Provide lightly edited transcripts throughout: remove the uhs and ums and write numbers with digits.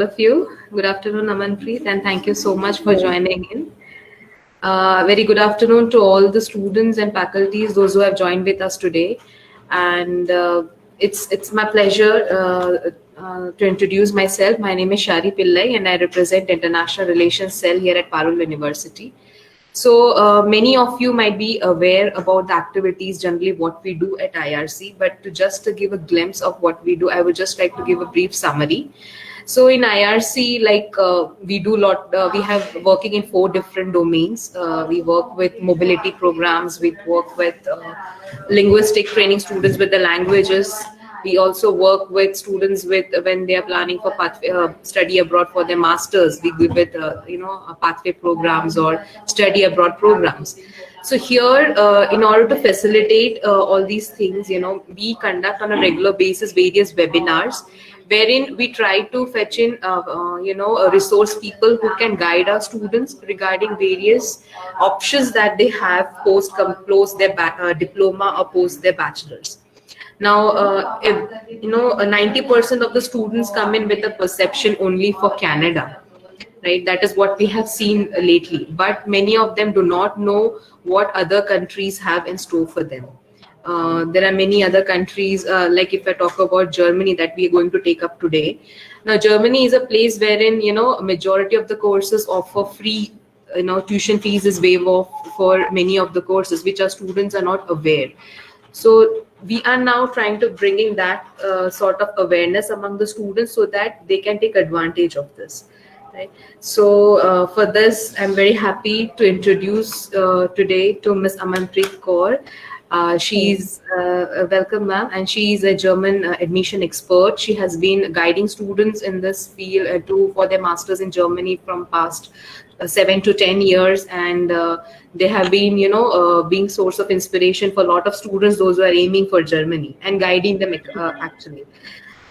Of you. Good afternoon, Amanpreet, and thank you so much for Hello. joining in. Very good afternoon to all the students and faculties, those who have joined with us today. And it's my pleasure to introduce myself. My name is Shari Pillai, and I represent International Relations Cell here at Parul University. So many of you might be aware about the activities, generally what we do at IRC, but just to give a glimpse of what we do, I would just like to give a brief summary. So in IRC, we do lot, we have working in four different domains. We work with mobility programs, we work with linguistic training students with the languages. We also work with students with when they are planning for study abroad for their masters. We give with pathway programs or study abroad programs. So here, in order to facilitate all these things, we conduct on a regular basis various webinars wherein we try to fetch in resource people who can guide our students regarding various options that they have post their diploma or post their bachelor's. Now, if, 90% of the students come in with a perception only for Canada, right? That is what we have seen lately. But many of them do not know what other countries have in store for them. There are many other countries, like if I talk about Germany, that we are going to take up today. Now, Germany is a place wherein, a majority of the courses offer free, tuition fees is waived off for many of the courses, which our students are not aware. So we are now trying to bringing that sort of awareness among the students so that they can take advantage of this. Right. So for this, I'm very happy to introduce today to Miss Amanpreet Kaur. Hello. She's welcome, ma'am, and she is a German admission expert. She has been guiding students in this field for their masters in Germany from past 7 to 10 years, and they have been, being source of inspiration for a lot of students, those who are aiming for Germany, and guiding them actually.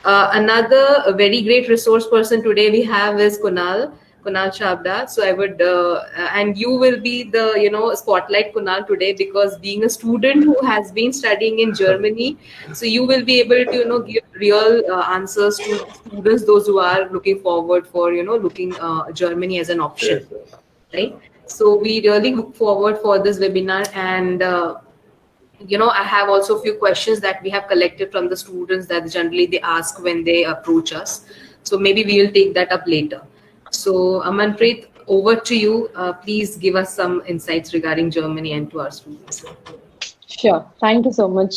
Another very great resource person today we have is Kunal Chabda. So I would, and you will be the, spotlight, Kunal, today, because being a student who has been studying in Germany, so you will be able to, give real answers to students, those who are looking forward for, looking Germany as an option, right? So we really look forward for this webinar, and I have also a few questions that we have collected from the students that generally they ask when they approach us. So maybe we will take that up later. So Amanpreet, over to you. Please give us some insights regarding Germany and to our students. Sure. Thank you so much.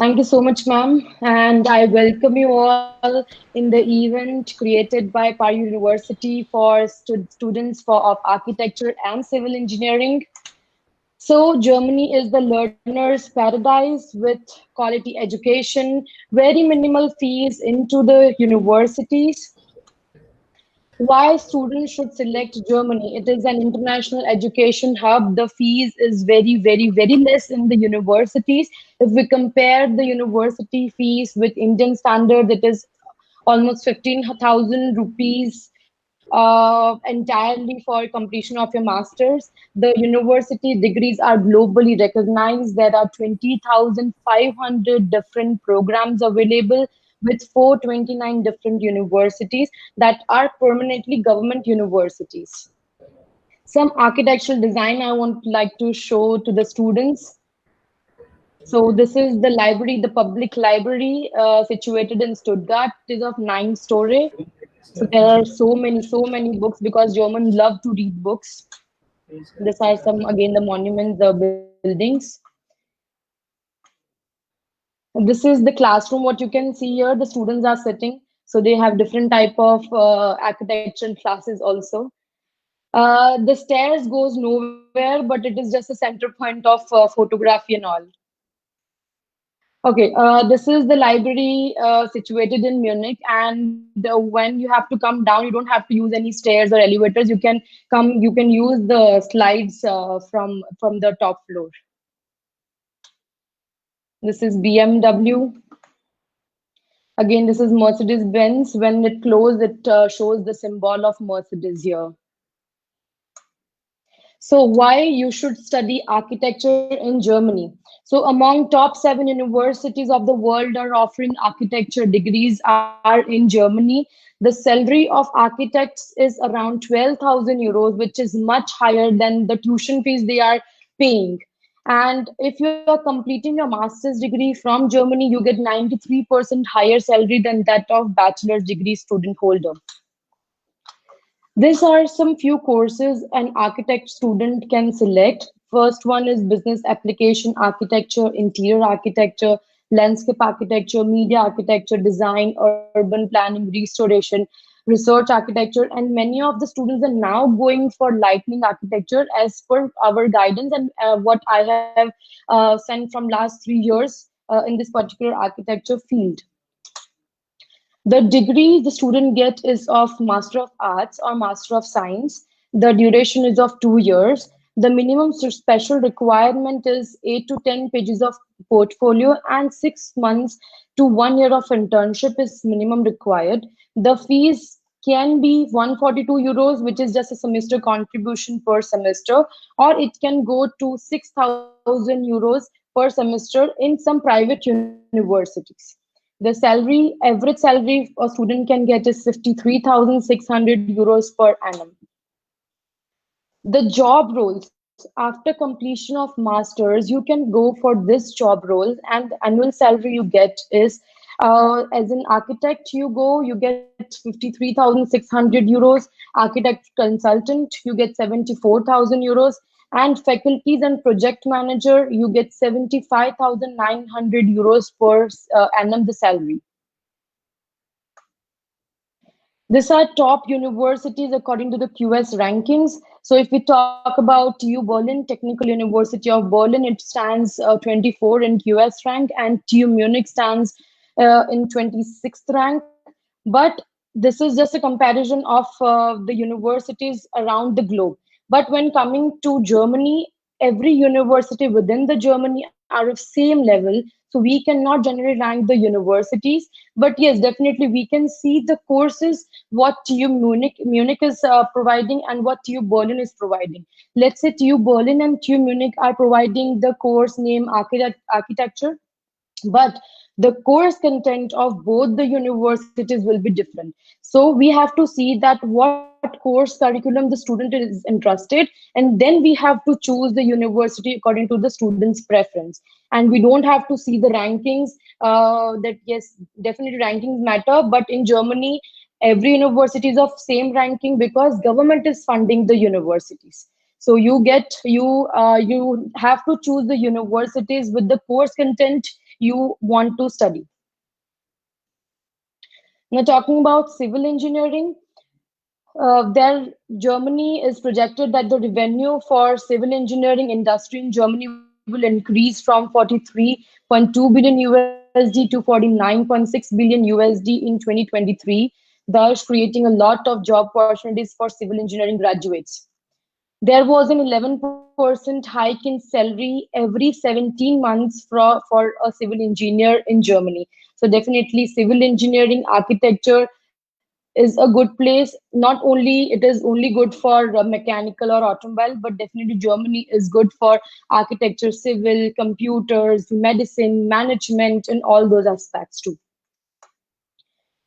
Thank you so much, ma'am. And I welcome you all in the event created by Par University for students of architecture and civil engineering. So Germany is the learner's paradise with quality education, very minimal fees into the universities. Why students should select Germany? It is an international education hub. The fees is very, very, very less in the universities. If we compare the university fees with Indian standard, it is almost 15,000 rupees entirely for completion of your master's. The university degrees are globally recognized. There are 20,500 different programs available with 429 different universities that are permanently government universities. Some architectural design I would like to show to the students. So this is the library, the public library situated in Stuttgart. It is of 9 story. So there are so many books because Germans love to read books. These are some again the monuments, the buildings. This is the classroom. What you can see here, the students are sitting. So they have different type of architectural classes also. The stairs goes nowhere, but it is just a center point of photography and all. Okay, this is the library situated in Munich, and when you have to come down, you don't have to use any stairs or elevators. You can use the slides from the top floor. This is BMW. Again, this is Mercedes-Benz. When it closed, it shows the symbol of Mercedes here. So why you should study architecture in Germany? So among top 7 universities of the world are offering architecture degrees are in Germany. The salary of architects is around 12,000 euros, which is much higher than the tuition fees they are paying. And if you are completing a master's degree from Germany, you get 93% higher salary than that of bachelor's degree student holder. These are some few courses an architect student can select. First one is business application architecture, interior architecture, landscape architecture, media architecture, design, urban planning, restoration, research architecture, and many of the students are now going for lightning architecture as per our guidance and what I have sent from last 3 years in this particular architecture field. The degree the student gets is of Master of Arts or Master of Science. The duration is of 2 years. The minimum special requirement is 8 to 10 pages of portfolio and 6 months to 1 year of internship is minimum required. The fees can be 142 euros, which is just a semester contribution per semester, or it can go to 6,000 euros per semester in some private universities. The salary, average salary a student can get is 53,600 euros per annum. The job roles after completion of masters, you can go for this job roles, and the annual salary you get is as an architect you get 53,600 euros. Architect consultant, you get 74,000 euros, and faculties and project manager, you get 75,900 euros per annum the salary. These are top universities according to the QS rankings. So if we talk about TU Berlin, Technical University of Berlin, it stands 24 in QS rank, and TU Munich stands in 26th rank. But this is just a comparison of the universities around the globe. But when coming to Germany, every university within the Germany are of same level. So we cannot generally rank the universities. But yes, definitely we can see the courses what TU Munich is providing and what TU Berlin is providing. Let's say TU Berlin and TU Munich are providing the course name architecture, but the course content of both the universities will be different. So we have to see that what course curriculum the student is interested, and then we have to choose the university according to the student's preference. And we don't have to see the rankings, that yes, definitely rankings matter, but in Germany every university is of same ranking because government is funding the universities. So you have to choose the universities with the course content you want to study. Now talking about civil engineering, there Germany is projected that the revenue for civil engineering industry in Germany will increase from 43.2 billion USD to 49.6 billion USD in 2023, thus creating a lot of job opportunities for civil engineering graduates. There was an 11% hike in salary every 17 months for a civil engineer in Germany. So definitely civil engineering architecture is a good place. Not only it is only good for mechanical or automobile, but definitely Germany is good for architecture, civil, computers, medicine, management, and all those aspects too.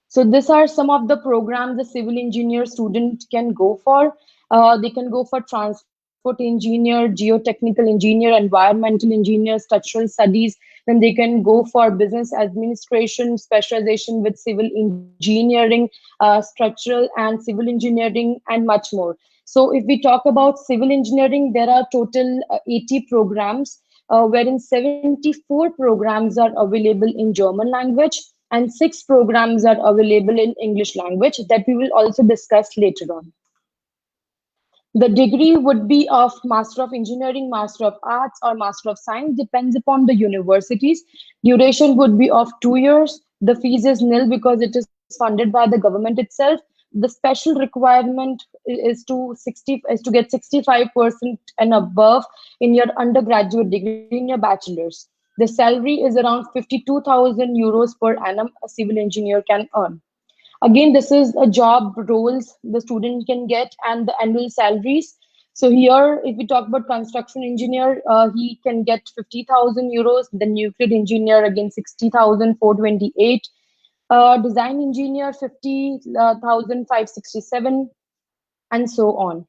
So these are some of the programs the civil engineer student can go for. They can go for transport engineer, geotechnical engineer, environmental engineer, structural studies. Then they can go for business administration, specialization with civil engineering, structural and civil engineering, and much more. So if we talk about civil engineering, there are total 80 programs, wherein 74 programs are available in German language and 6 programs are available in English language that we will also discuss later on. The degree would be of Master of Engineering, Master of Arts, or Master of Science, depends upon the universities. Duration would be of 2 years. The fees is nil because it is funded by the government itself. The special requirement is to get 65% and above in your undergraduate degree in your bachelor's. The salary is around 52,000 euros per annum a civil engineer can earn. Again, this is a job roles the student can get and the annual salaries. So here, if we talk about construction engineer, he can get 50,000 euros. The nuclear engineer again 60,428. Design engineer 50,567, and so on.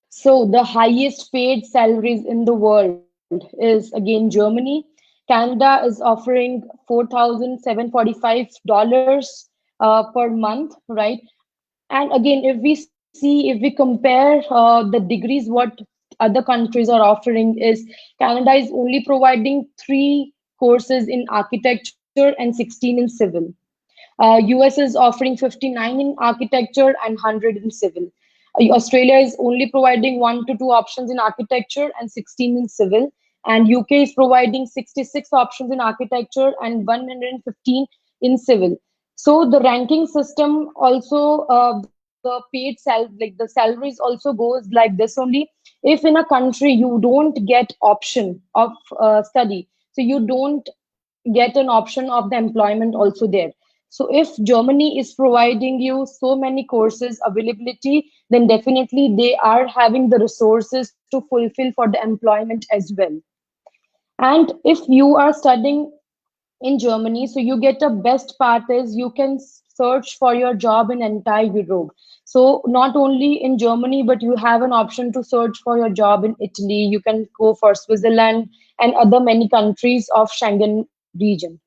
So the highest paid salaries in the world is again Germany. Canada is offering $4,745 per month, right? And again, if we see, if we compare the degrees, what other countries are offering is Canada is only providing 3 courses in architecture and 16 in civil. US is offering 59 in architecture and 100 in civil. Australia is only providing 1 to 2 options in architecture and 16 in civil. And UK is providing 66 options in architecture and 115 in civil. So the ranking system also, the paid like the salaries also goes like this only. If in a country you don't get option of study, so you don't get an option of the employment also there. So if Germany is providing you so many courses availability, then definitely they are having the resources to fulfill for the employment as well. And if you are studying in Germany, so you get a best part is you can search for your job in entire Europe. So not only in Germany, but you have an option to search for your job in Italy. You can go for Switzerland and other many countries of Schengen region.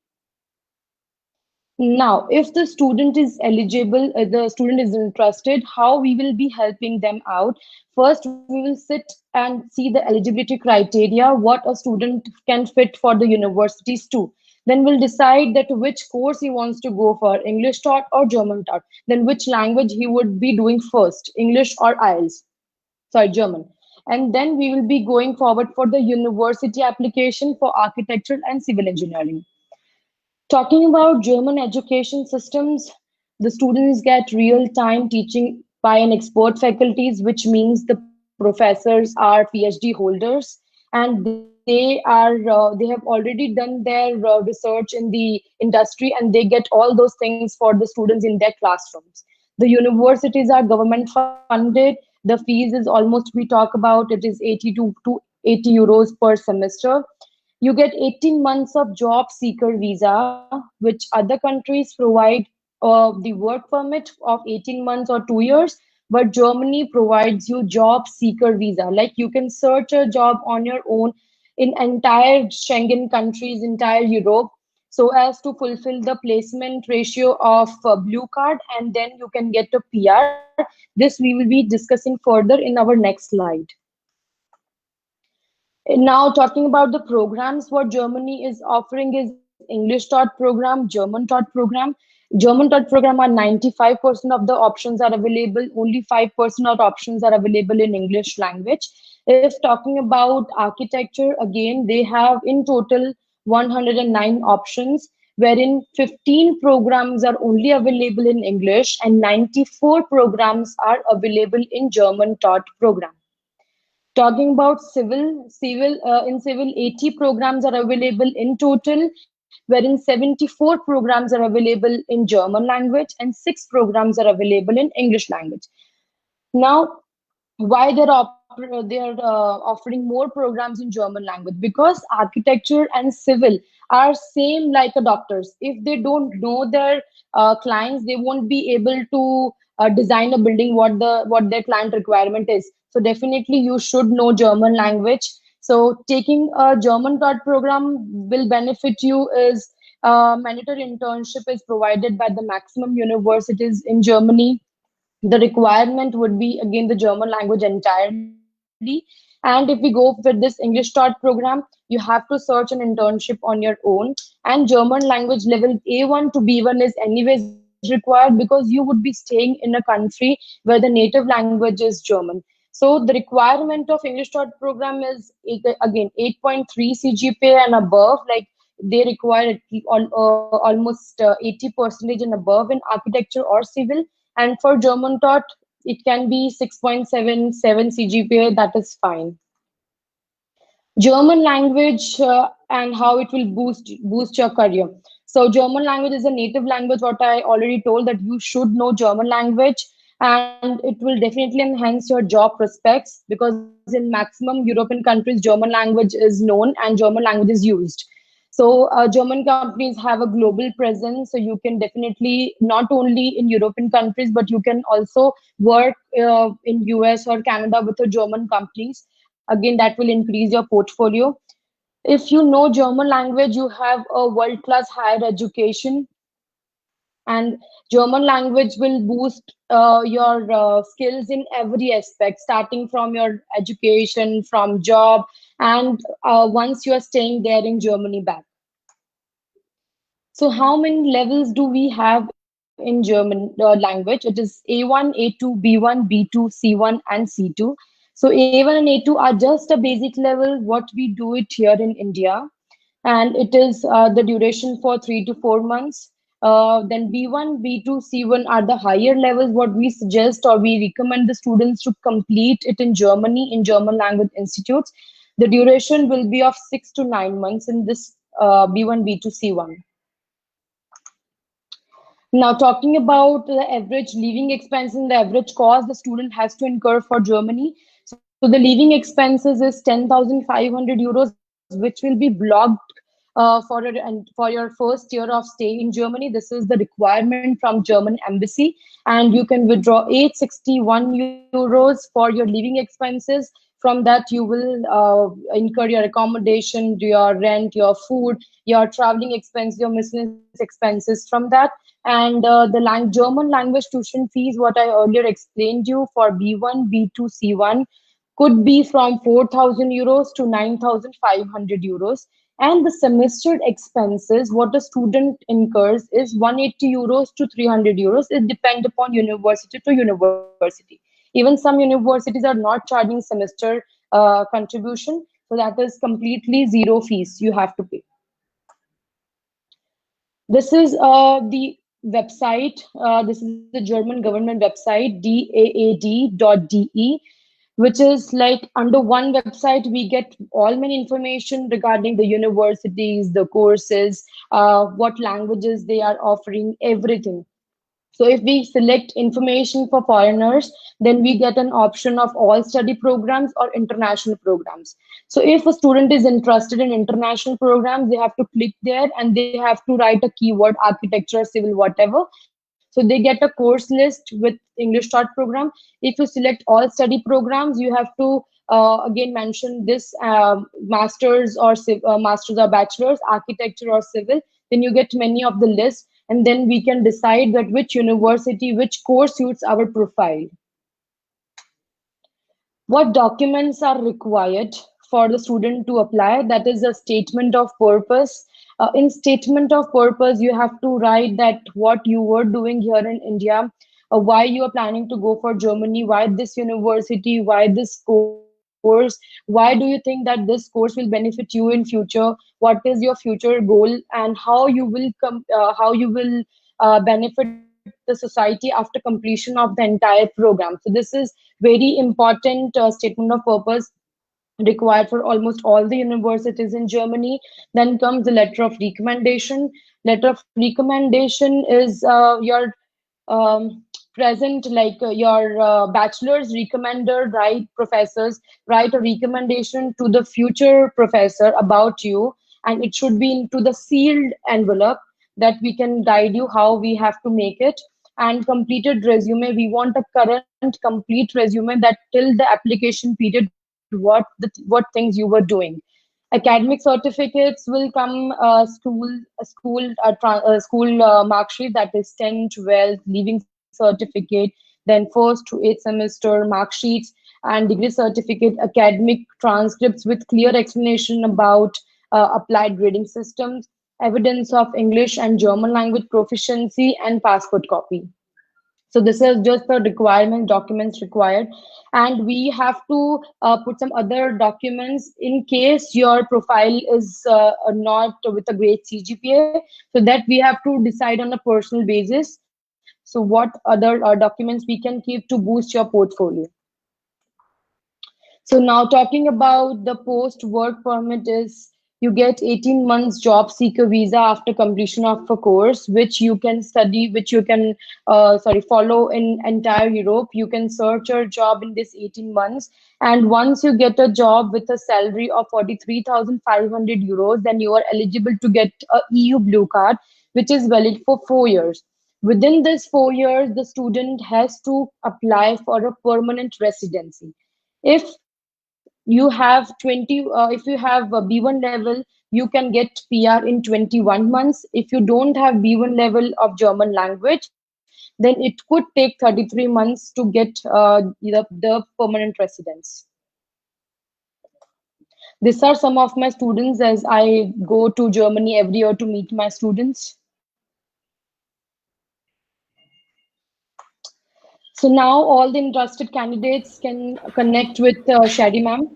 Now, if the student is eligible, the student is interested, how we will be helping them out? First, we will sit and see the eligibility criteria, what a student can fit for the universities too. Then we'll decide that which course he wants to go for, English taught or German taught. Then which language he would be doing first, English or IELTS, sorry, German. And then we will be going forward for the university application for architecture and civil engineering. Talking about German education systems, the students get real-time teaching by an expert faculties, which means the professors are PhD holders, and they have already done their research in the industry, and they get all those things for the students in their classrooms. The universities are government funded. The fees is almost, we talk about it is 82 to 80 euros per semester. You get 18 months of job seeker visa, which other countries provide the work permit of 18 months or 2 years, but Germany provides you job seeker visa. Like you can search a job on your own in entire Schengen countries, entire Europe, so as to fulfill the placement ratio of blue card, and then you can get a PR. This we will be discussing further in our next slide. Now, talking about the programs, what Germany is offering is English taught program, German taught program. German taught program are 95% of the options are available. Only 5% of options are available in English language. If talking about architecture, again, they have in total 109 options, wherein 15 programs are only available in English and 94 programs are available in German taught program. Talking about in civil, 80 programs are available in total, wherein 74 programs are available in German language and 6 programs are available in English language. Now, why they're offering more programs in German language? Because architecture and civil are same like a doctors. If they don't know their clients, they won't be able to design a building what their client requirement is. So definitely you should know German language. So taking a German taught program will benefit you is mandatory internship is provided by the maximum universities in Germany. The requirement would be again the German language entirely. And if we go with this English taught program, you have to search an internship on your own. And German language level A1 to B1 is anyways required because you would be staying in a country where the native language is German. So the requirement of English taught program is again 8.3 CGPA and above. Like they require almost 80% and above in architecture or civil, and for German taught, it can be 6.77 CGPA, that is fine. German language and how it will boost your career. So German language is a native language. What I already told, that you should know German language, and it will definitely enhance your job prospects, because in maximum European countries, German language is known and German language is used. So German companies have a global presence, so you can definitely not only in European countries, but you can also work in US or Canada with the German companies. Again, that will increase your portfolio. If you know German language, you have a world-class higher education, and German language will boost your skills in every aspect, starting from your education, from job, and once you are staying there in Germany back. So how many levels do we have in German language? It is A1, A2, B1, B2, C1, and C2. So A1 and A2 are just a basic level, what we do it here in India. And it is the duration for 3 to 4 months. Then B1, B2, C1 are the higher levels, what we suggest or we recommend the students to complete it in Germany, in German language institutes. The duration will be of 6 to 9 months in this B1, B2, C1. Now, talking about the average living expenses and the average cost the student has to incur for Germany. So the living expenses is 10,500 euros, which will be blocked for your first year of stay in Germany. This is the requirement from German embassy, and you can withdraw 861 euros for your living expenses. From that, you will incur your accommodation, your rent, your food, your traveling expense, your miscellaneous expenses from that. And the German language tuition fees, what I earlier explained you for B1, B2, C1, could be from 4,000 euros to 9,500 euros. And the semester expenses, what a student incurs, is 180 euros to 300 euros. It depends upon university to university. Even some universities are not charging semester contribution, so that is completely zero fees you have to pay. This is the website. This is the German government website, daad.de, which is like under one website, we get all many information regarding the universities, the courses, what languages they are offering, everything. So if we select information for foreigners, then we get an option of all study programs or international programs. So if a student is interested in international programs, they have to click there and they have to write a keyword, architecture, civil, whatever. So they get a course list with English Start program. If you select all study programs, you have to again mention this masters or bachelors, architecture or civil. Then you get many of the list, and then we can decide that which university, which course suits our profile. What documents are required for the student to apply? That is a statement of purpose. In statement of purpose, you have to write that what you were doing here in India, why you are planning to go for Germany, why this university, why this course, why do you think that this course will benefit you in future, what is your future goal, and how you will benefit the society after completion of the entire program. So this is very important statement of purpose required for almost all the universities in Germany. Then comes the letter of recommendation. Letter of recommendation is your present, like your bachelor's recommender, write professors, write a recommendation to the future professor about you, and it should be into the sealed envelope that we can guide you how we have to make it. And completed resume, we want a current complete resume that till the application period, what things you were doing. Academic certificates will come school mark sheet, that is 10, 12, leaving certificate, then first to eighth semester mark sheets, and degree certificate, academic transcripts with clear explanation about applied grading systems, evidence of English and German language proficiency, and passport copy. So this is just the requirement documents required, and we have to put some other documents in case your profile is not with a great CGPA, so that we have to decide on a personal basis. So what other documents we can keep to boost your portfolio. So now talking about the post work permit is you get 18 months job seeker visa after completion of a course which you can study, which you can follow in entire Europe. You can search your job in this 18 months, and once you get a job with a salary of 43,500 euros, then you are eligible to get a EU blue card, which is valid for 4 years. Within this 4 years, the student has to apply for a permanent residency. If you have 20 if you have a B1 level, you can get PR in 21 months. If you don't have B1 level of German language, then it could take 33 months to get the permanent residence. These are some of my students as I go to Germany every year to meet my students. So now all the interested candidates can connect with Shadi ma'am.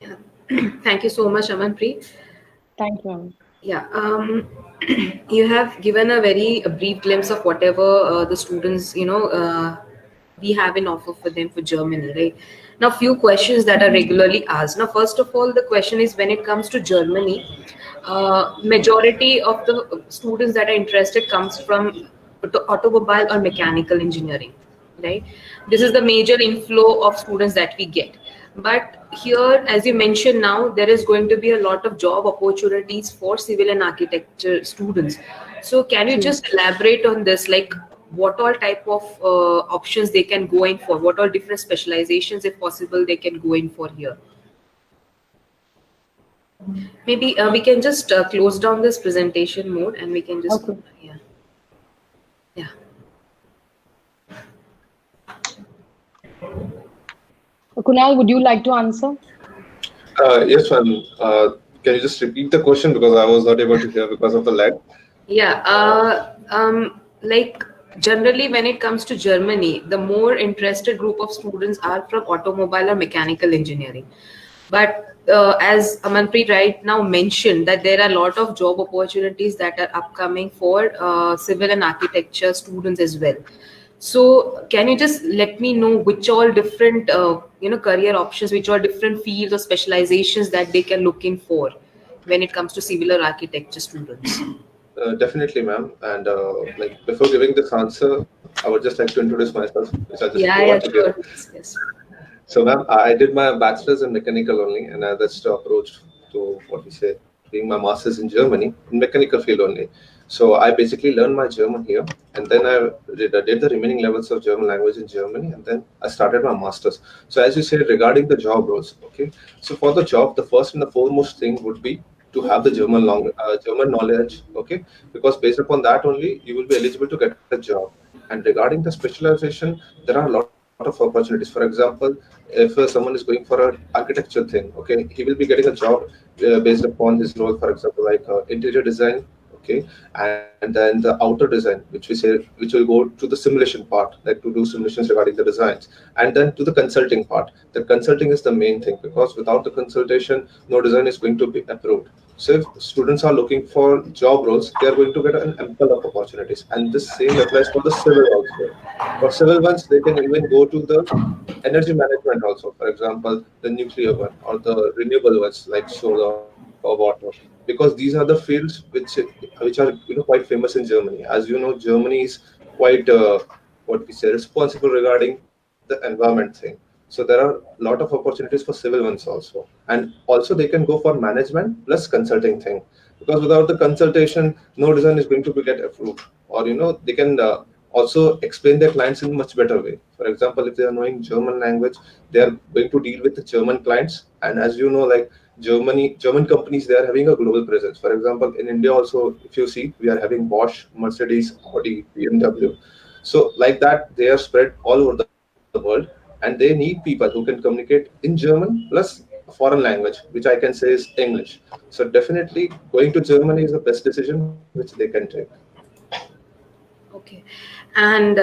Yeah. Thank you so much, Amanpreet. Thank you, ma'am. Yeah, you have given a very brief glimpse of whatever the students, we have an offer for them for Germany, right? Now, few questions that are regularly asked. Now, first of all, the question is when it comes to Germany, majority of the students that are interested comes from automobile or mechanical engineering, right? This is the major inflow of students that we get. But here, as you mentioned now, there is going to be a lot of job opportunities for civil and architecture students. So can you just elaborate on this, like what all type of options they can go in for, what all different specializations, if possible, they can go in for here? Maybe we can just close down this presentation mode and we can just, Okay. yeah. Yeah. Kunal, would you like to answer? Yes, ma'am. Can you just repeat the question because I was not able to hear because of the lag? Yeah, like generally when it comes to Germany, the more interested group of students are from automobile or mechanical engineering. But as Amanpreet right now mentioned, that there are a lot of job opportunities that are upcoming for civil and architecture students as well. So can you just let me know which all different career options, which all different fields or specializations that they can look in for when it comes to civil or architecture students? Definitely, ma'am. And like before giving this answer, I would just like to introduce myself, which I just Yeah, forgot yeah, to give. sure. Yes, yes. So, ma'am, I did my bachelor's in mechanical only, and I just approached to what we say, doing my master's in Germany in mechanical field only. So, I basically learned my German here, and then I did the remaining levels of German language in Germany, and then I started my master's. So, as you said, regarding the job roles, okay. So, for the job, the first and the foremost thing would be to have the German knowledge, okay, because based upon that only you will be eligible to get a job. And regarding the specialization, there are a lot of opportunities. For example, if someone is going for an architecture thing, okay, he will be getting a job based upon his role. For example, like interior design, okay, and then the outer design, which we say, which will go to the simulation part, like to do simulations regarding the designs, and then to the consulting part. The consulting is the main thing because without the consultation, no design is going to be approved. So if students are looking for job roles, they are going to get an ample of opportunities, and this same applies for the civil also. For civil ones, they can even go to the energy management also. For example, the nuclear one or the renewable ones like solar or water, because these are the fields which are quite famous in Germany. As you know, Germany is quite what we say responsible regarding the environment thing. So there are a lot of opportunities for civil ones also, and also they can go for management plus consulting thing, because without the consultation, no design is going to be get approved, or they can also explain their clients in much better way. For example, if they are knowing German language, they are going to deal with the German clients. And as you know, like German companies, they are having a global presence. For example, in India also, if you see, we are having Bosch, Mercedes, Audi, BMW. So like that, they are spread all over the world, and they need people who can communicate in German plus a foreign language, which I can say is English. So definitely going to Germany is the best decision which they can take. Okay. And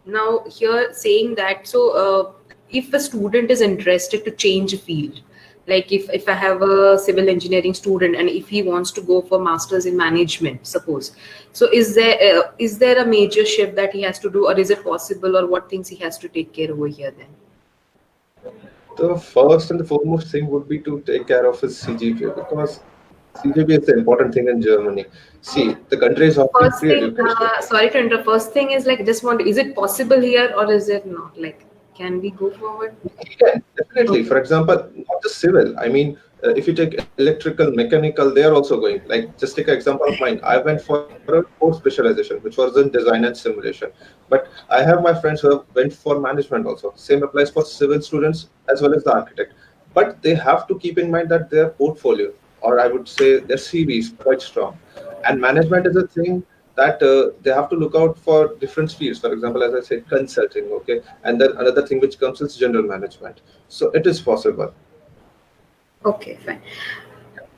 now here saying that, so if a student is interested to change a field, Like if I have a civil engineering student and if he wants to go for masters in management, suppose, so is there a major shift that he has to do, or is it possible, or what things he has to take care over here then? The first and the foremost thing would be to take care of his CGPA, because CGPA is the important thing in Germany. See, the country is offering First free thing, education. sorry to interrupt. First thing is like just want. Is it possible here or is it not? Like, can we go forward? Yeah, definitely. Okay. For example, not just civil. I mean, if you take electrical, mechanical, they are also going. Like, just take an example of mine. I went for a course specialization, which was in design and simulation. But I have my friends who have went for management also. Same applies for civil students as well as the architect. But they have to keep in mind that their portfolio, or I would say their CV is quite strong. And management is a thing that they have to look out for different fields. For example, as I said, consulting, okay, and then another thing which comes is general management. So it is possible. Okay, fine.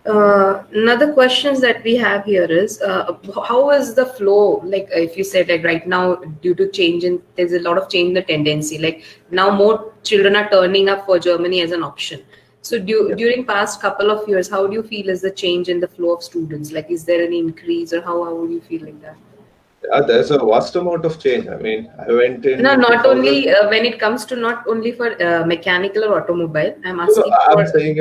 Another questions that we have here is how is the flow, like if you said like right now due to change in, there's a lot of change in the tendency, like now more children are turning up for Germany as an option. So during past couple of years, how do you feel is the change in the flow of students? Like, is there any increase, or how would you feel like that? There's a vast amount of change. I mean, I went in No, not 2000. only when it comes to not only for mechanical or automobile. I'm So asking I'm for. saying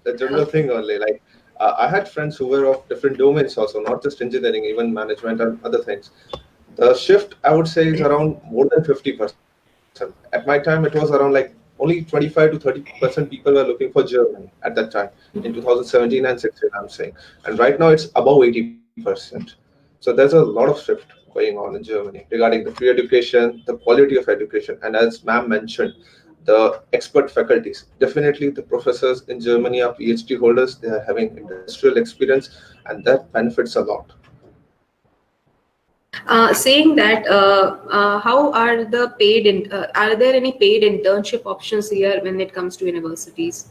a general thing only. Like, I had friends who were of different domains also, not just engineering, even management and other things. The shift, I would say, is around more than 50%. At my time, it was around like only 25 to 30% people were looking for Germany at that time in 2017 and 16, I'm saying. And right now, it's above 80%. So there's a lot of shift going on in Germany regarding the free education, the quality of education, and as ma'am mentioned, the expert faculties. Definitely, the professors in Germany are PhD holders. They are having industrial experience, and that benefits a lot. Saying that, how are the paid? Are there any paid internship options here when it comes to universities?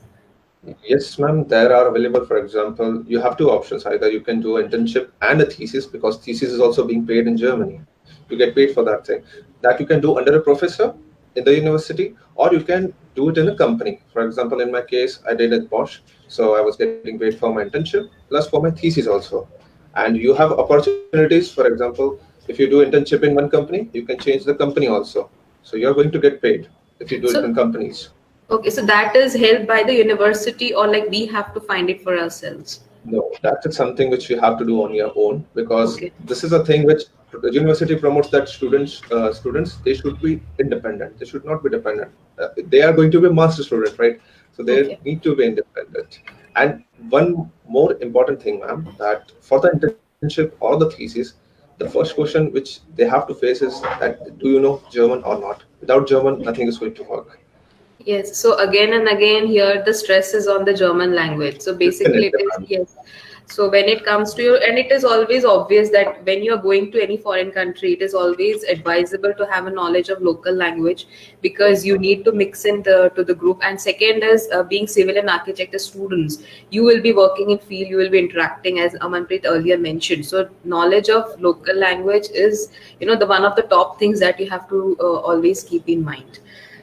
Yes, ma'am, there are available. For example, you have two options. Either you can do internship and a thesis, because thesis is also being paid in Germany. You get paid for that thing. That you can do under a professor in the university, or you can do it in a company. For example, in my case, I did it Bosch, so I was getting paid for my internship plus for my thesis also. And you have opportunities. For example, if you do internship in one company, you can change the company also. So you're going to get paid if you do it So, in companies. okay, so that is held by the university, or like we have to find it for ourselves. No, that is something which you have to do on your own, because Okay. this is a thing which the university promotes, that students they should be independent. They should not be dependent. They are going to be a master student, right? So they Okay. need to be independent. And one more important thing, ma'am, that for the internship or the thesis, the first question which they have to face is that do you know German or not? Without German, nothing is going to work. Yes. So again and again here the stress is on the German language. So basically it Definitely, is, ma'am. yes. So when it comes to you, and it is always obvious that when you are going to any foreign country, it is always advisable to have a knowledge of local language, because you need to mix in to the group. And second is being civil and architect as students, you will be working in field, you will be interacting as Amanpreet earlier mentioned. So knowledge of local language is, the one of the top things that you have to always keep in mind.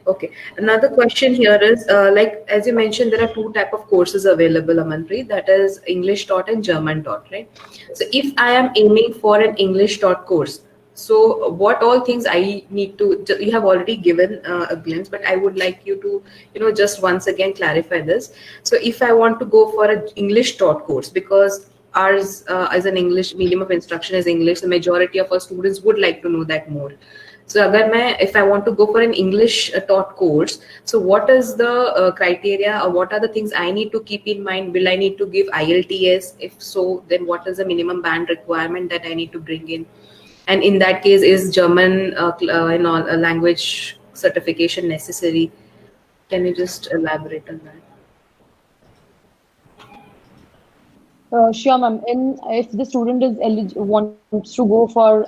Okay. Another question here is, like as you mentioned, there are two type of courses available, Amanpreet. That is English taught and German taught, right? So if I am aiming for an English taught course, so what all things I need to? You have already given a glimpse, but I would like you to, just once again clarify this. So if I want to go for an English taught course, because ours as an English medium of instruction is English, the majority of our students would like to know that more. So if I want to go for an English taught course, so what is the criteria, or what are the things I need to keep in mind? Will I need to give IELTS? If so, then what is the minimum band requirement that I need to bring in? And in that case, is German language certification necessary? Can you just elaborate on that? Sure, ma'am. If the student is wants to go for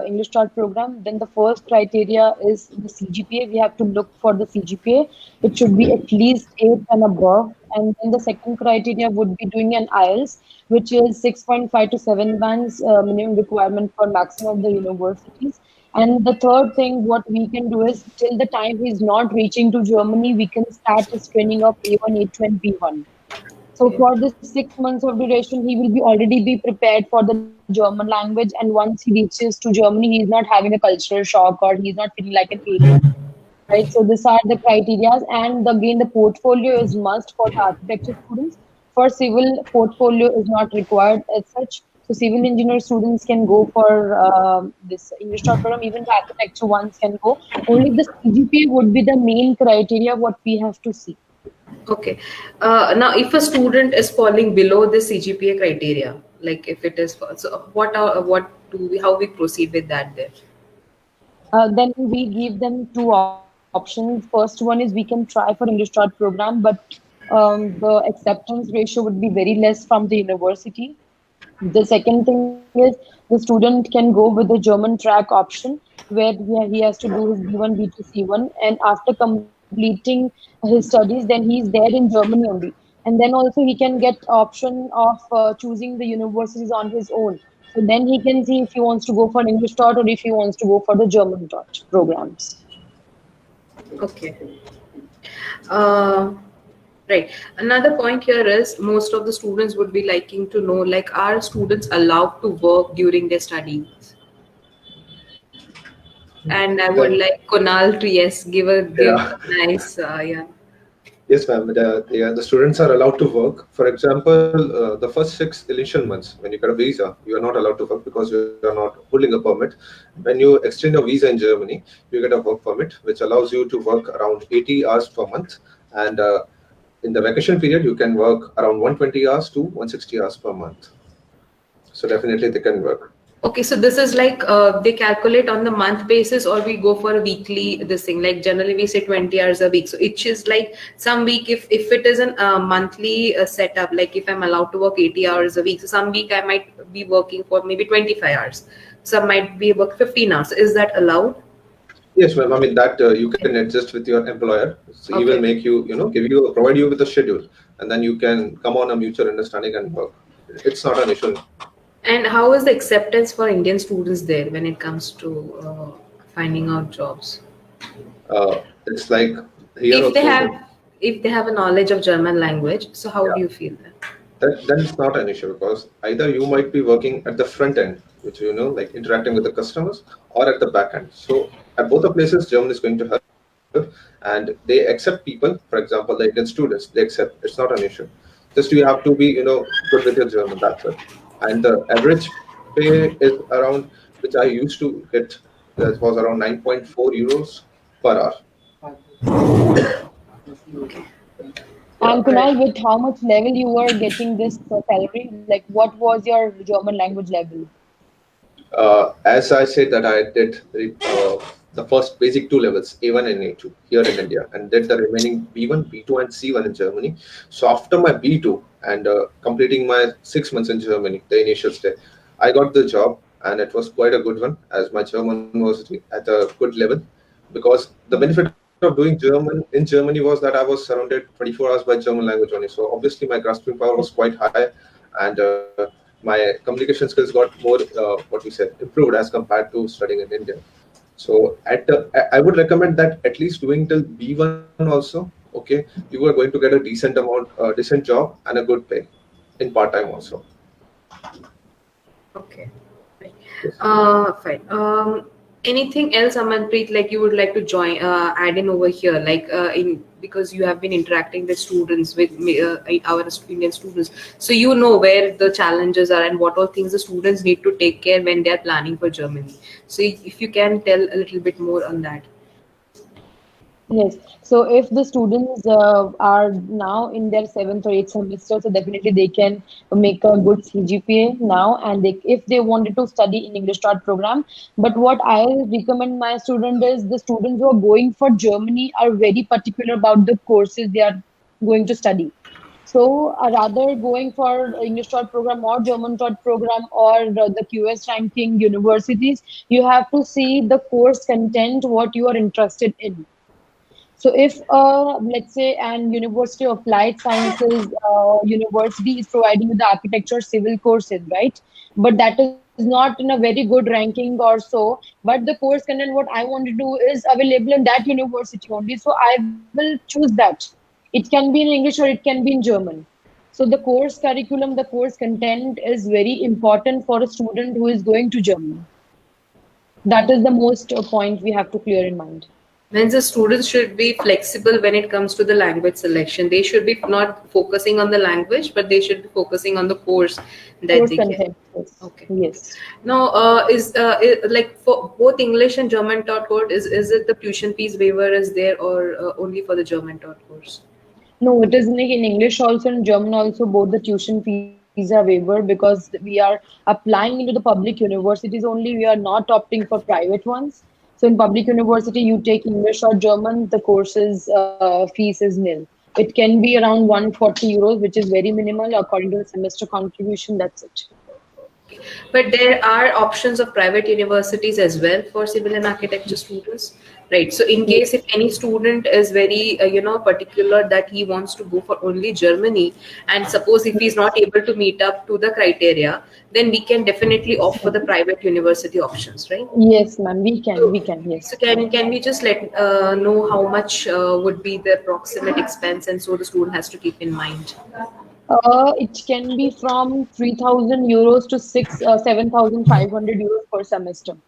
English Start program, then the first criteria is the CGPA. We have to look for the CGPA. It should be at least 8 and above. And then the second criteria would be doing an IELTS, which is 6.5 to 7 bands minimum requirement for maximum of the universities. And the third thing, what we can do is till the time he's not reaching to Germany, we can start his training of A1, A2, and B1. So Okay. for the 6 months of duration, he will be already be prepared for the German language. And once he reaches to Germany, he's not having a cultural shock or he's not feeling like an alien. Right. So these are the criteria. And again, the portfolio is must for the architecture students. For civil, portfolio is not required as such. So civil engineer students can go for this English short program. Even the architecture ones can go. Only the CGPA would be the main criteria what we have to see. Okay. Now, if a student is falling below the CGPA criteria, like if it is, so what do we, how we proceed with that there? Then we give them two options. First one is we can try for English Start program, but the acceptance ratio would be very less from the university. The second thing is the student can go with the German track option where he has to do his B1, B2, C1, and after completing his studies, then he is there in Germany only. And then also he can get option of choosing the universities on his own. So then he can see if he wants to go for English taught or if he wants to go for the German taught programs. Okay. Uh, right. Another point here is most of the students would be liking to know, like, are students allowed to work during their studies? And I would Yeah. like Kunal to give Yeah. a nice yeah. Yes, ma'am. The students are allowed to work. For example, the first 6 initial months, when you get a visa, you are not allowed to work because you are not holding a permit. When you extend your visa in Germany, you get a work permit, which allows you to work around 80 hours per month. And in the vacation period, you can work around 120 hours to 160 hours per month. So definitely they can work. Okay, so this is like they calculate on the month basis, or we go for a weekly this thing. Like generally we say 20 hours a week. So it is like some week if it is an monthly setup, like if I'm allowed to work 80 hours a week, so some week I might be working for maybe 25 hours. Some might be work 15 hours. Is that allowed? Yes, ma'am. I mean that you can adjust with your employer. So he will Okay. make you, provide you with a schedule, and then you can come on a mutual understanding and work. It's not an issue. And how is the acceptance for Indian students there when it comes to finding out jobs? It's like here If they also. have if they have a knowledge of German language, so how Yeah, do you feel that? then it's not an issue because either you might be working at the front end, which like interacting with the customers, or at the back end. So at both the places, German is going to help, and they accept people. For example, the Indian students, they accept. It's not an issue. Just you have to be good with your German. That's it. And the average pay is around, which I used to get, that was around 9.4 euros per hour. Okay. Yeah. And Kunal, with how much level you were getting this salary? Like, what was your German language level? As I said that I did the first basic 2 levels, A1 and A2 here in India, and did the remaining B1, B2, and C1 in Germany. So after my B2 and completing my 6 months in Germany, the initial stay, I got the job, and it was quite a good one as my German was at a good level, because the benefit of doing German in Germany was that I was surrounded 24 hours by German language only. So obviously my grasping power was quite high, and my communication skills got more what we said improved as compared to studying in India. So I would recommend that at least doing till B1 also. Okay, you are going to get a decent job and a good pay in part time also. Okay. Right. Yes. Fine. Anything else, Amanpreet, like you would like to join, add in over here, like in because you have been interacting with students, with our Indian students, so you know where the challenges are and what all things the students need to take care when they are planning for Germany. So if you can tell a little bit more on that. Yes. So if the students are now in their seventh or eighth semester, so definitely they can make a good CGPA now, and if they wanted to study in English Start program. But what I recommend my student is the students who are going for Germany are very particular about the courses they are going to study. So rather going for English Start program or German Start program or the QS ranking universities, you have to see the course content, what you are interested in. So if, let's say, an University of Applied Sciences university is providing you the architecture civil courses, right? But that is not not in a very good ranking or so, but the course content what I want to do is available in that university only. So I will choose that. It can be in English or it can be in German. So the course curriculum, the course content is very important for a student who is going to Germany. That is the most point we have to clear in mind. Means the students should be flexible when it comes to the language selection. They should be not focusing on the language, but they should be focusing on the course that Course they get. content. Yes. Okay. Yes. Now, like for both English and German taught course, is it the tuition fees waiver is there, or only for the German taught course? No, it is like in English also and German also, both the tuition fees are waiver because we are applying into the public universities only. We are not opting for private ones. So in public university, you take English or German, the course's fees is nil. It can be around 140 euros, which is very minimal according to the semester contribution. That's it. But there are options of private universities as well for civil and architecture students, right? So in case if any student is very particular that he wants to go for only Germany, and suppose if he's not able to meet up to the criteria, then we can definitely opt for the private university options, right? Yes, ma'am, we can, yes. So can we just let know how much would be the approximate expense, and so the student has to keep in mind? It can be from 3,000 euros to 7,500 euros per semester.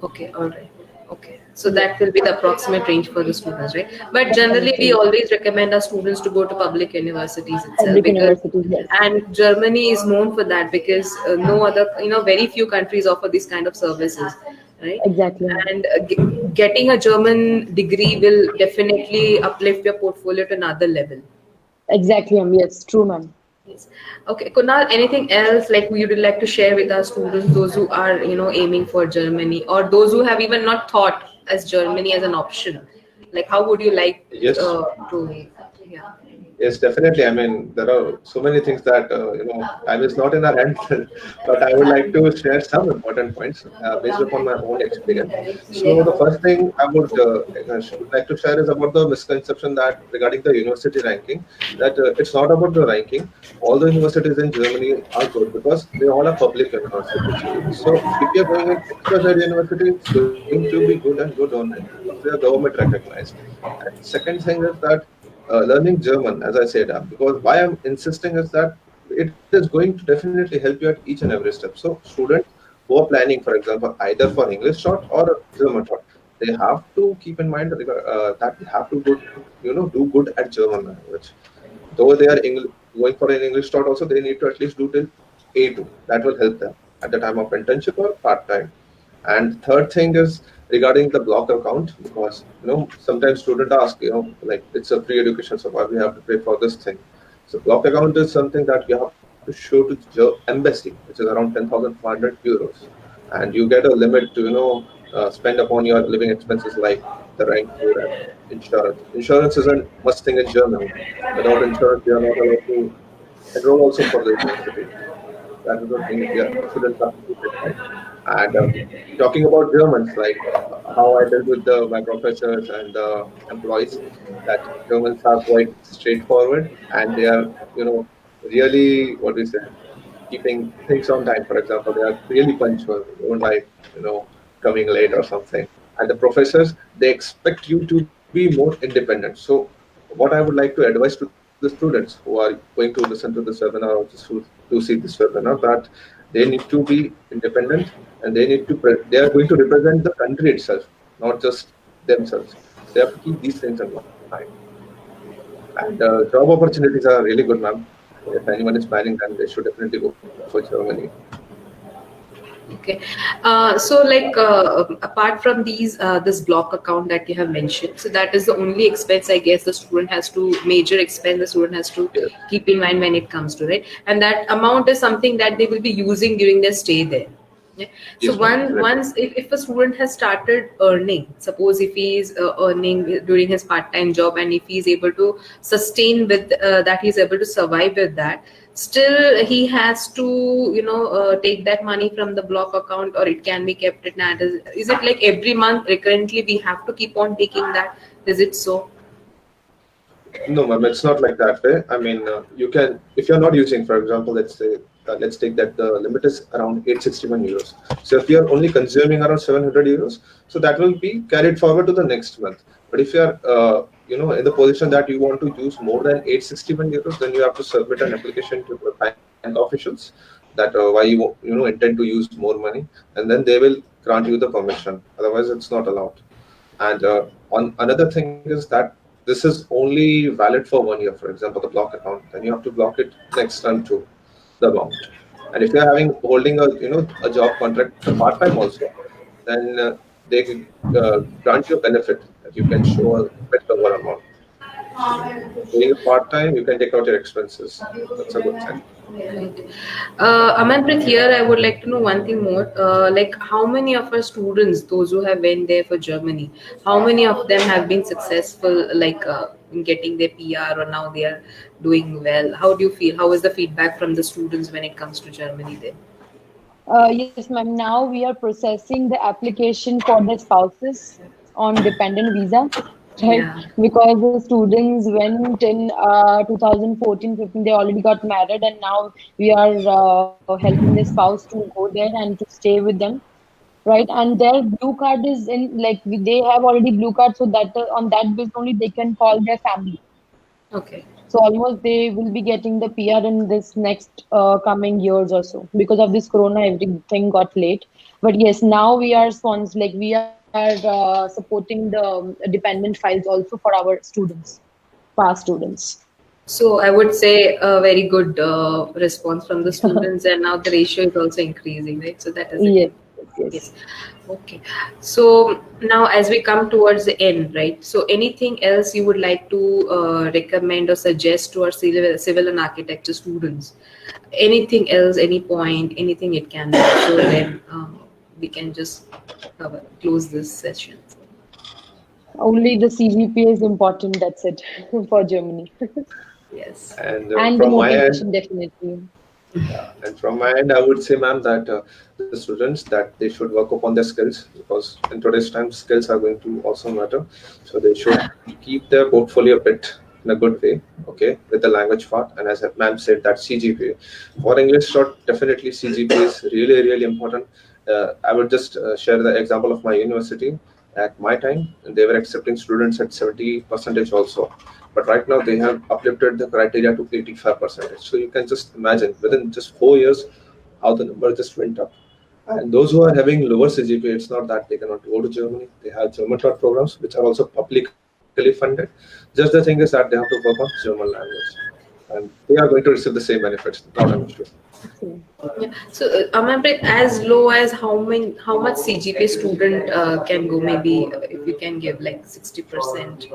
Okay, all right. Okay, so that will be the approximate range for the students, right? But generally, we always recommend our students to go to public universities itself, Public because universities, yes. and Germany is known for that, because no other, very few countries offer these kind of services, right? Exactly. And getting a German degree will definitely uplift your portfolio to another level. Exactly, ma'am. Yes, true, ma'am. Yes. Okay, Kunal, anything else like we would like to share with our students, those who are, aiming for Germany, or those who have even not thought as Germany as an option? Like, how would you like Yes. to, yeah. Yes, definitely. I mean, there are so many things that, time is not in our hands, but I would like to share some important points based upon my own experience. So the first thing I would like to share is about the misconception that regarding the university ranking, that it's not about the ranking. All the universities in Germany are good because they all are public universities. So if you're going in XYZ university, it's going to be good and good only because they are government recognized. And second thing is that learning German, as I said, because why I'm insisting is that it is going to definitely help you at each and every step. So students who are planning, for example, either for English short or German short, they have to keep in mind that they have to do good at German language. Though they are going for an English short, also they need to at least do till A2. That will help them at the time of internship or part time. And third thing is regarding the block account, because sometimes students ask, like it's a free education, so why we have to pay for this thing. So block account is something that you have to show to the embassy, which is around 10,500 euros, and you get a limit to spend upon your living expenses like the rent, food, and insurance. Insurance is a must thing in Germany. Without insurance, you are not allowed to enroll also for the university. That is the thing. Yeah, students have to keep in mind. And talking about Germans, like how I dealt with my professors and employees, that Germans are quite straightforward and they are, really, what we say, keeping things on time. For example, they are really punctual. They don't like, coming late or something. And the professors, they expect you to be more independent. So, what I would like to advise to the students who are going to listen to this webinar or just to see this webinar, that they need to be independent and they they are going to represent the country itself, not just themselves. They have to keep these things in mind. And job opportunities are really good, ma'am. If anyone is planning, then they should definitely go for Germany. Okay, so like apart from this block account that you have mentioned, so that is the only expense I guess the student has to major expense the student has to keep in mind when it comes to, right? And that amount is something that they will be using during their stay there. Yeah. So Yes, once if a student has started earning, suppose if he is earning during his part-time job, and if he is able to sustain with that, he is able to survive with that, still he has to take that money from the block account, or it can be kept at NAT. Is it like every month recurrently we have to keep on taking that? Is it so? No, ma'am, it's not like that way. I mean, you can, if you're not using, for example, let's say let's take that the limit is around 861 euros. So if you are only consuming around 700 euros, so that will be carried forward to the next month. But if you are in the position that you want to use more than 861 euros, then you have to submit an application to the bank officials that why you intend to use more money, and then they will grant you the permission. Otherwise, it's not allowed. And on another thing is that this is only valid for 1 year. For example, the block account, then you have to block it next time to the amount. And if you're holding a job contract for part time also, then they can grant you a benefit that you can show a bit lower amount. Doing part time, you can take out your expenses. That's a good thing. Right. Amanpreet, here I would like to know one thing more. Like, how many of our students, those who have went there for Germany, how many of them have been successful, like in getting their PR, or now they are doing well? How do you feel? How is the feedback from the students when it comes to Germany then? Yes, ma'am. Now we are processing the application for the spouses on dependent visa, right? Yeah. Because the students went in 2014-15, they already got married, and now we are helping the spouse to go there and to stay with them, right? And their blue card is in, like, they have already blue card, so that on that basis only they can call their family. Okay. So almost they will be getting the PR in this next coming years or so. Because of this corona, everything got late. But yes, now we are sponsors, like we are supporting the dependent files also for our students, past students. So I would say a very good response from the students, and now the ratio is also increasing, right? So that is it. Yes, yes. Yes. Okay. So now, as we come towards the end, right? So anything else you would like to recommend or suggest to our civil and architecture students? Anything else? Any point? Anything it can be? So then we can just close this session. Only the CGPA is important. That's it for Germany. Yes. And And the from my end, motivation, definitely. and from my end, I would say, ma'am, that the students that they should work upon their skills, because in today's time, skills are going to also matter. So they should keep their portfolio a bit in a good way, okay, with the language part. And as ma'am said, that CGPA for English, definitely CGPA is really, really important. I would just share the example of my university. At my time, they were accepting students at 70% also. But right now they have uplifted the criteria to 85%. So you can just imagine within just 4 years how the number just went up. And those who are having lower CGPA, it's not that they cannot go to Germany. They have German taught programs which are also publicly funded. Just the thing is that they have to work on German language, and they are going to receive the same benefits. Not an issue. Yeah. So Amanpreet, as low as how much CGPA student can go? Maybe if you can give like 60%,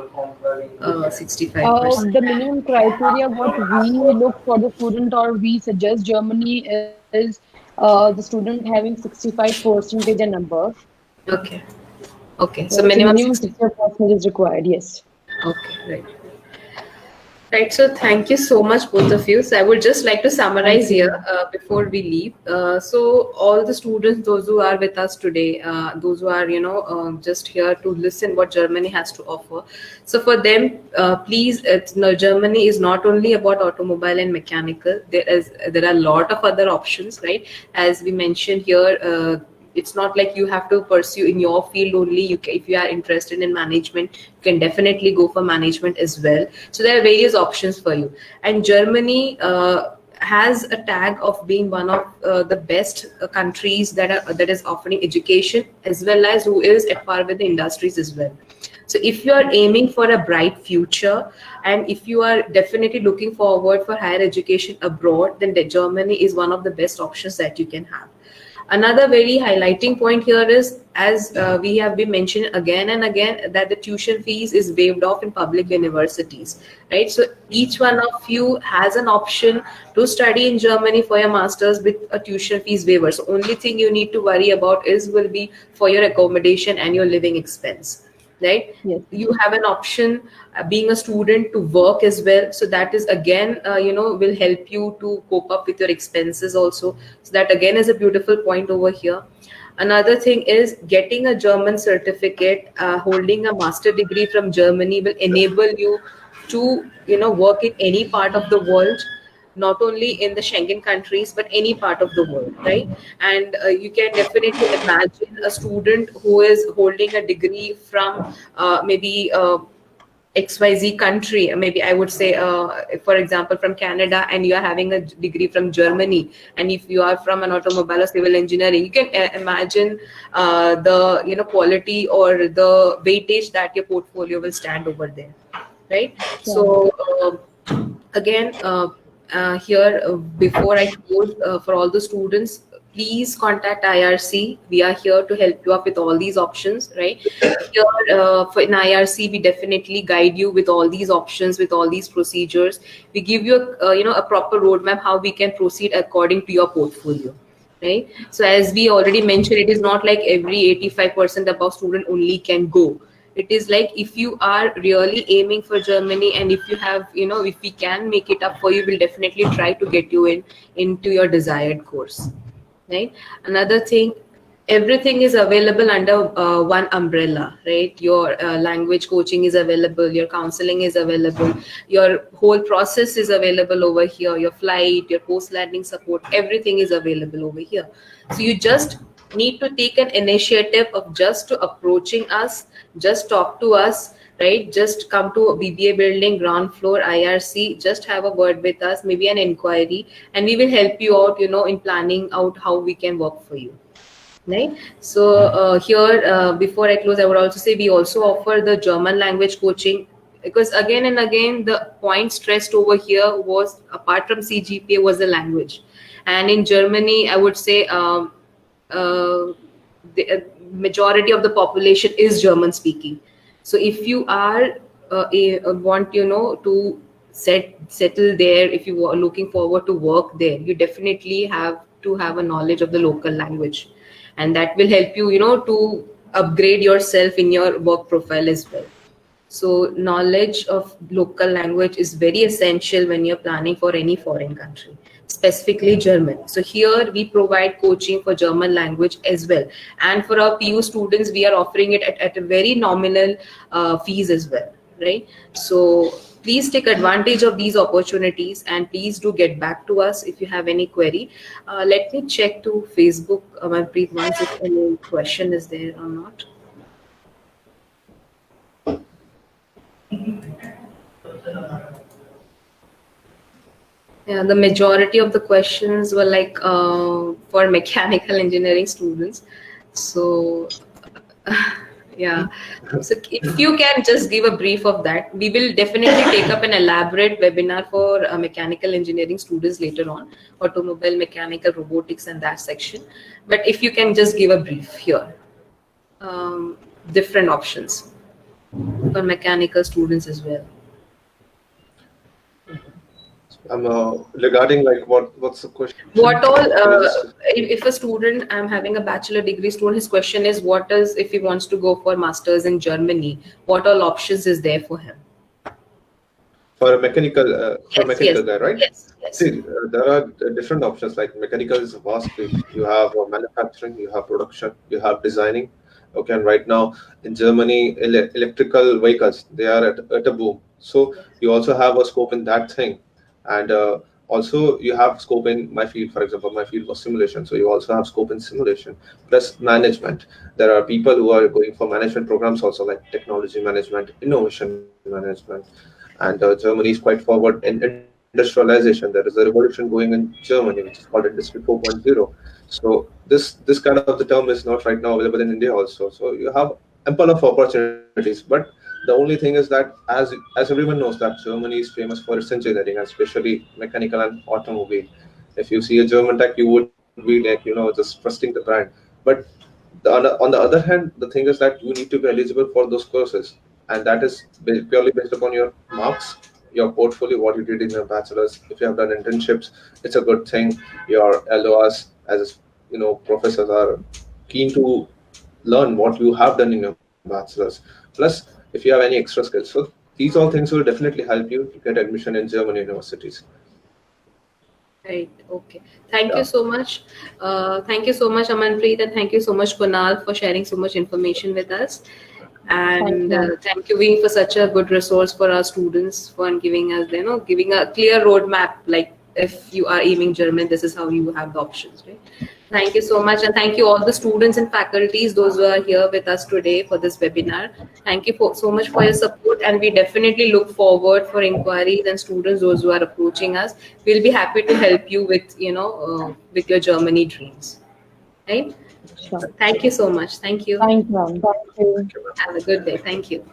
65%. The minimum criteria what we look for the student or we suggest Germany is the student having 65% and above. Okay. Okay. So So minimum minimum 60. 60% is required. Yes. Okay. Right. Right. So thank you so much, both of you. So I would just like to summarize here before we leave. So all the students, those who are with us today, those who are, just here to listen what Germany has to offer. So for them, please, Germany is not only about automobile and mechanical. There are a lot of other options, right? As we mentioned here, it's not like you have to pursue in your field only. If you are interested in management, you can definitely go for management as well. So there are various options for you. And Germany has a tag of being one of the best countries that is offering education, as well as who is at par with the industries as well. So if you are aiming for a bright future, and if you are definitely looking forward for higher education abroad, then Germany is one of the best options that you can have. Another very highlighting point here is, as we have been mentioning again and again, that the tuition fees is waived off in public universities, right? So each one of you has an option to study in Germany for your master's with a tuition fees waiver. So only thing you need to worry about will be for your accommodation and your living expense. Right? Yes. You have an option being a student to work as well. So that is again, will help you to cope up with your expenses also. So that again is a beautiful point over here. Another thing is getting a German certificate, holding a master degree from Germany will enable you to, work in any part of the world not only in the Schengen countries, but any part of the world, right? And you can definitely imagine a student who is holding a degree from maybe XYZ country, maybe I would say, for example, from Canada, and you are having a degree from Germany, and if you are from an automobile or civil engineering, you can imagine the quality or the weightage that your portfolio will stand over there, right? So again, here before I close, for all the students, please contact IRC. We are here to help you up with all these options, right? Here in IRC, we definitely guide you with all these options, with all these procedures. We give you a proper roadmap how we can proceed according to your portfolio, right? So as we already mentioned, it is not like every 85% above student only can go. It is like, if you are really aiming for Germany, and if you have, if we can make it up for you, we'll definitely try to get you into your desired course, right? Another thing, everything is available under one umbrella, right? Your language coaching is available, your counseling is available, your whole process is available over here, your flight, your post landing support, everything is available over here. So you just need to take an initiative of just to approaching us, just talk to us, right? Just come to BBA building, ground floor, IRC, just have a word with us, maybe an inquiry, and we will help you out, in planning out how we can work for you, right? So here, before I close, I would also say we also offer the German language coaching, because again and again, the point stressed over here was, apart from CGPA, was the language. And in Germany, I would say the majority of the population is German speaking. So if you are want to settle there, if you are looking forward to work there, you definitely have to have a knowledge of the local language, and that will help you to upgrade yourself in your work profile as well. So knowledge of local language is very essential when you're planning for any foreign country, specifically German. So here we provide coaching for German language as well. And for our PU students, we are offering it at a very nominal fees as well, right? So please take advantage of these opportunities, and please do get back to us if you have any query. Let me check to Facebook, Manpreet, once if any question is there or not. Yeah, the majority of the questions were like for mechanical engineering students. So yeah, so if you can just give a brief of that, we will definitely take up an elaborate webinar for mechanical engineering students later on, automobile, mechanical, robotics, and that section. But if you can just give a brief here, different options for mechanical students as well. Regarding like what's the question? What all, if a student, I'm having a bachelor degree student, his question is, what is, if he wants to go for masters in Germany, what all options is there for him? For a mechanical, Yes. guy, right? Yes. See, there are different options. Like mechanical is a vast field. You have manufacturing, you have production, you have designing. Okay, and right now in Germany, electrical vehicles, they are at a boom. So you also have a scope in that thing. And also you have scope in my field. For example, my field was simulation, so you also have scope in simulation plus management. There are people who are going for management programs also, like technology management, innovation management. And Germany is quite forward in industrialization. There is a revolution going in Germany, which is called Industry 4.0. So this kind of the term is not right now available in India also. So you have ample of opportunities, but the only thing is that as everyone knows that Germany is famous for its engineering, especially mechanical and automobile. If you see a German tech, you would be like, just trusting the brand. But on the other hand, the thing is that you need to be eligible for those courses, and that is purely based upon your marks, your portfolio, what you did in your bachelor's. If you have done internships, it's a good thing. Your LORs, as professors are keen to learn what you have done in your bachelor's. Plus, if you have any extra skills, so these all things will definitely help you to get admission in German universities. Right. Okay. Thank you so much. Thank you so much, Amanpreet, and thank you so much, Kunal, for sharing so much information with us. And thank you being for such a good resource for our students, for giving us, giving a clear roadmap, like if you are aiming German, this is how you have the options, right? Thank you so much, and thank you all the students and faculties, those who are here with us today for this webinar. Thank you so much for your support, and we definitely look forward for inquiries and students, those who are approaching us. We'll be happy to help you with, with your Germany dreams, right? Sure. So thank you so much. Thank you. Thank you, ma'am. Thank you. Have a good day. Thank you.